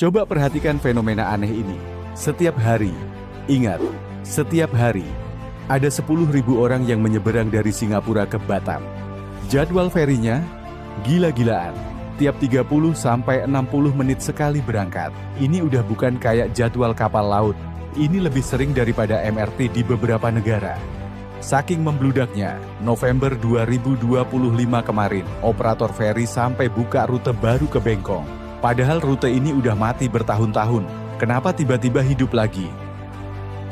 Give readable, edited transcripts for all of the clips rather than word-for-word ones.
Coba perhatikan fenomena aneh ini. Setiap hari, ingat, setiap hari, ada 10.000 orang yang menyeberang dari Singapura ke Batam. Jadwal ferinya gila-gilaan. Tiap 30 sampai 60 menit sekali berangkat. Ini udah bukan kayak jadwal kapal laut. Ini lebih sering daripada MRT di beberapa negara. Saking membludaknya, November 2025 kemarin, operator feri sampai buka rute baru ke Bengkong. Padahal rute ini udah mati bertahun-tahun. Kenapa tiba-tiba hidup lagi?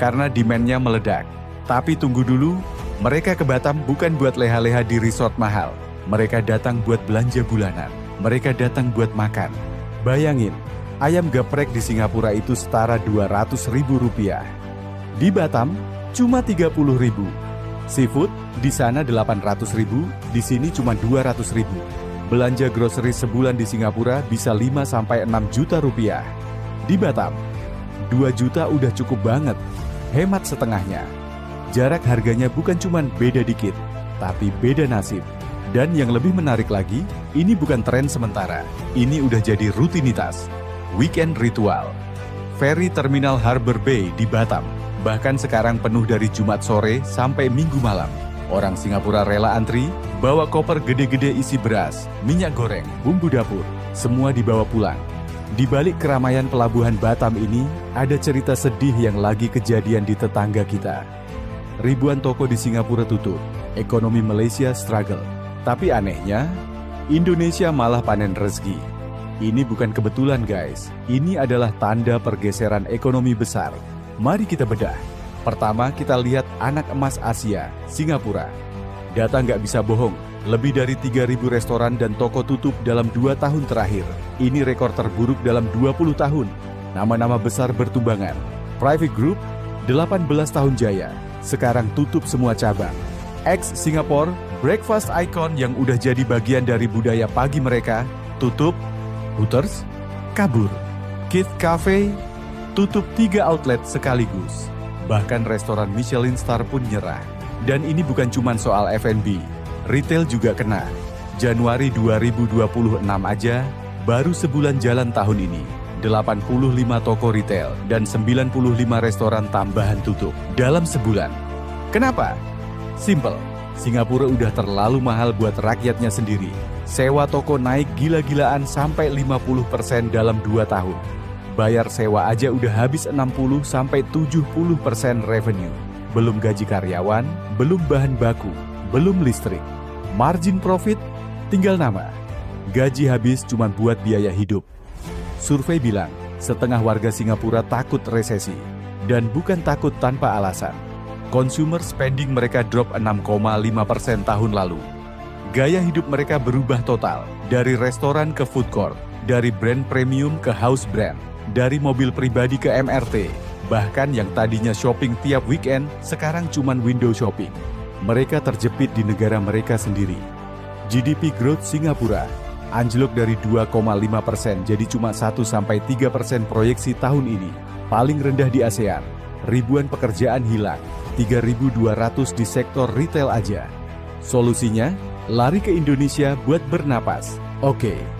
Karena demand-nya meledak. Tapi tunggu dulu, mereka ke Batam bukan buat leha-leha di resort mahal. Mereka datang buat belanja bulanan. Mereka datang buat makan. Bayangin, ayam geprek di Singapura itu setara Rp200.000. Di Batam, cuma Rp30.000. Seafood, di sana Rp800.000, di sini cuma Rp200.000. Belanja grocery sebulan di Singapura bisa 5-6 juta rupiah. Di Batam, 2 juta udah cukup banget. Hemat setengahnya. Jarak harganya bukan cuma beda dikit, tapi beda nasib. Dan yang lebih menarik lagi, ini bukan tren sementara. Ini udah jadi rutinitas. Weekend ritual. Feri Terminal Harbour Bay di Batam. Bahkan sekarang penuh dari Jumat sore sampai Minggu malam. Orang Singapura rela antri, bawa koper gede-gede isi beras, minyak goreng, bumbu dapur. Semua dibawa pulang. Di balik keramaian pelabuhan Batam ini, ada cerita sedih yang lagi kejadian di tetangga kita. Ribuan toko di Singapura tutup. Ekonomi Malaysia struggle. Tapi anehnya, Indonesia malah panen rezeki. Ini bukan kebetulan guys, ini adalah tanda pergeseran ekonomi besar. Mari kita bedah. Pertama kita lihat anak emas Asia, Singapura. Data nggak bisa bohong, lebih dari 3.000 restoran dan toko tutup dalam 2 tahun terakhir. Ini rekor terburuk dalam 20 tahun. Nama-nama besar bertumbangan. Private Group, 18 tahun jaya, sekarang tutup semua cabang. Ex-Singapore, breakfast icon yang udah jadi bagian dari budaya pagi mereka, tutup. Hooters, kabur. Keith Cafe, tutup 3 outlet sekaligus. Bahkan restoran Michelin Star pun nyerah. Dan ini bukan cuma soal F&B, retail juga kena. Januari 2026 aja, baru sebulan jalan tahun ini, 85 toko retail dan 95 restoran tambahan tutup dalam sebulan. Kenapa? Simple. Singapura udah terlalu mahal buat rakyatnya sendiri. Sewa toko naik gila-gilaan sampai 50% dalam 2 tahun. Bayar sewa aja udah habis 60-70% revenue. Belum gaji karyawan, belum bahan baku, belum listrik. Margin profit, tinggal nama. Gaji habis cuma buat biaya hidup. Survei bilang, setengah warga Singapura takut resesi. Dan bukan takut tanpa alasan. Consumer spending mereka drop 6,5% tahun lalu. Gaya hidup mereka berubah total, dari restoran ke food court, dari brand premium ke house brand, dari mobil pribadi ke MRT. Bahkan yang tadinya shopping tiap weekend, sekarang cuman window shopping. Mereka terjepit di negara mereka sendiri. GDP growth Singapura anjlok dari 2,5% jadi cuma 1-3% proyeksi tahun ini. Paling rendah di ASEAN. Ribuan pekerjaan hilang. 3.200 di sektor retail aja. Solusinya, lari ke Indonesia buat bernapas. Oke.